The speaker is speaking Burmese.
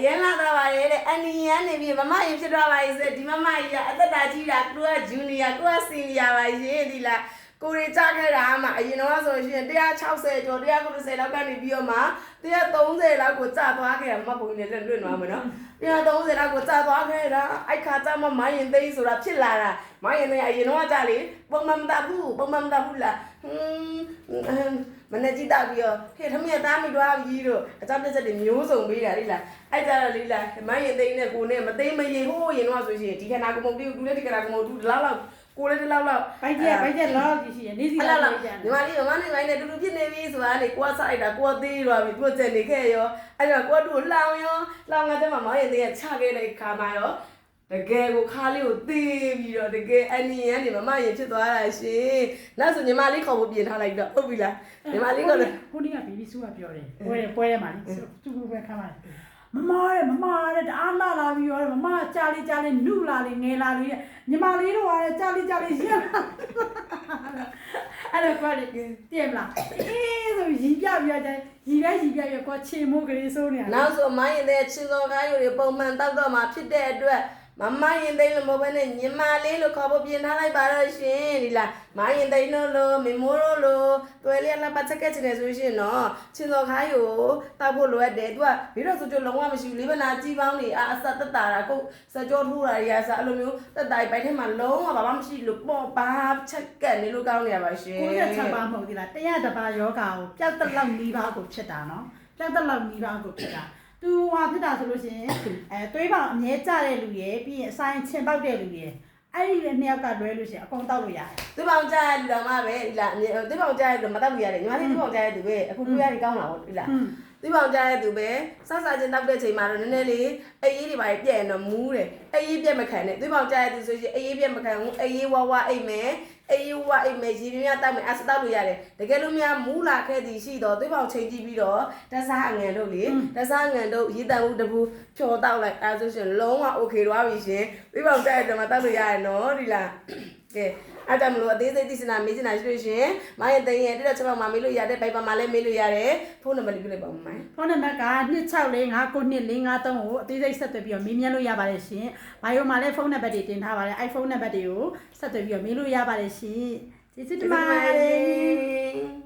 ရဲလာတော့ပါလေတဲ့အန်နီရန်နေပြီမမရင်ဖြစ်တော့ပါလေဒီမမကြီးကအသက်တာကြီးတာကိုကဂျူနီယာကိုကစီနီယာပါရှင်ဒီလားကိုရီကြခဲ့တာမှအရင်တော့ဆိုရှင်160ကျော်190လောက်ကနေပြီးတော့မှ130လောက်ကိုကြာသွားခဲ့တာမမပုံနေလက်လွတ်သွားမှာနော်130လောက်ကိုကြာသွားခဲ့တာအိုက်ခါကြမှာမိုင်းရင်သိန်းဆိုတာဖြစ်လာတာမိုင်းရင်သိန်းအရင်တော့ကြာလေပုံမှန်မတတ်ဘူးလားမနေ့ကြည့်တာပြီးတော့ဟဲ့ထမင်းသားမိသွားပြီတို့အကြောင်းပြချက်တွေမျိုးစုံပေးတာလေလားအဲ့ကြတော့လေလားမိုင်းရင်သိန်းနဲ့ကိုနဲ့မသိမရင်ဟိုးရင်တော့ဆိုရှင်ဒီခဏကမုံတူတူလည်းဒီခဏကမုံတူဒီလောက်ကိုလည်းဒီလောက်ဘိုက်ကျလောက်ရှိရနေစီလောက်ညီမလေးမနဲ့ငိုင်းနဲ့တူတူဖြစ်နေပြီဆိုတာလေကိုကစိုက်တာကိုကသေးသွားပြီကိုကျန်နေခဲ့ရောအဲ့တော့ကိုကတူလောင်ငါတဲ့မှာမောင်ရင်သေးချခဲ့တဲ့ခါမှာရောတကယ်ကိုခါလေးကိုသေးပြီးတော့တကယ်အနီရန်နေမမရင်ဖြစ်သွားတာရှင်နောက်ဆိုညီမလေးခေါ်ဖို့ပြင်ထားလိုက်တော့ဟုတ်ပြီလားညီမလေးကလည်းဟိုနေ့ကဘီဘီဆူကပြောတယ်ပွဲထဲမှာလေသူ့ပဲခါမှာမမရဲ့တအားလာပြီးရောမမကြာလေးနုလာလေးငယ်လာလေးညီမလေးတို့ကလည်းကြာလေးရှင်းလာအဲ့တော့ကွာလေတည်မလားအေးဆိုရီပြကြရီပဲကွာချေမိုးကလေးစိုးနေတာနောက်ဆိုမိုင်းရင်တဲ့ချင်းစောကားယူတွေပုံမှန်တောက်တော့မှာဖြစ်တဲ့အတွက်မမရင်သိန်းလို့မဟုတ်ဘဲနဲ့ညီမလေးလို့ခေါ်ဖို့ပြင်ထားလိုက်ပါတော့ရှင်ဒီလားမရင်သိန်းလို့မမိုးလို့တွဲလေးလာပတ်ချက်ကချင်နေဆိုရှင်နော်ချင်းစောကားယူတောက်ဖို့လိုအပ်တယ်သူကဘီတော့ဆိုကြလုံးဝမရှိဘူးလေးပနာကြီးပေါင်းနေအဆက်တက်တာကိုစကြောထိုးတာတွေကစအဲ့လိုမျိုးတက်တိုင်ပိုက်ထဲမှာလုံးဝဘာမှမရှိလို့ပေါ့ပါချက်ကက်နေလို့ကောင်းနေရပါရှင်96ပါမဟုတ်သေးလား100တပါယောဂါကိုပျောက်တက်လောက်နီးပါးကိုဖြစ်တာနော်ပျောက်တက်လောက်နီးပါးကိုဖြစ်တာသူဟာဖြစ်တာဆိုလို့ရှိရင်သွေးပေါင်အမြဲကျတဲ့လူရယ်ပြီးရင်အဆိုင်ချင်ပေါက်တဲ့လူရယ်အဲ့ဒီနှစ်ယောက်ကလွဲလို့ရှိရင်အကုန်တောက်လို့ရတယ်သွေးပေါင်ကျတဲ့လူတော်မှပဲဒီလားသွေးပေါင်ကျတဲ့လူမတောက်လို့ရတယ်ညီမလေးသွေးပေါင်ကျတဲ့သူပဲအခုပြရတယ်ကောင်းလာပေါ့ဒီလားသွေးပေါင်ကျတဲ့သူပဲစချင်းတောက်တဲ့ချိန်မှာတော့နည်းနည်းလေးအေးတွေပါပြည့်ရင်တော့မူးတယ်အေးပြည့်မခံနဲ့သွေးပေါင်ကျတဲ့သူဆိုရင်အေးပြည့်မခံဘူးအေးဝါအိတ်မယ်အေးဝါအိတ်မယ်ရေမြတောက်မယ်အစတောက်လို့ရတယ်တကယ်လို့များမူးလာခဲ့သည်ရှိတော့သွေးပေါင်ချိန်ကြည့်ပြီးတော့တစားအငန်တို့လေတစားငန်တို့ရေတန်ဦးတပူဖြော်တောက်လိုက်အဲဆိုရှင်လုံးဝโอเคသွားပြီရှင်သွေးပေါင်ကျတဲ့တော့မှတောက်လို့ရတယ်နော်ဒီလားကဲအဲ့ဒါမလို့အသေးစိတ်သိစနာမေးစနာရှိလို့ရှင်မရဲ့တရင်ရဲ့တက်ချက်မှာမေးလို့ရတယ်ပိုက်ပါမှာလည်းမေးလို့ရတယ်ဖုန်းနံပါတ်လေးပြလိုက်ပါဦးမိုင်းဖုန်းနံပါတ်က26459253ကိုအသေးစိတ်ဆက်သွယ်ပြီးတော့မေးမြန်းလို့ရပါတယ်ရှင်။ဘာရောမှာလည်းဖုန်းနံပါတ်တွေတင်ထားပါတယ်။အဲ့ဖုန်းနံပါတ်တွေကိုဆက်သွယ်ပြီးတော့မေးလို့ရပါတယ်ရှင်။ကျေးဇူးတင်ပါတယ်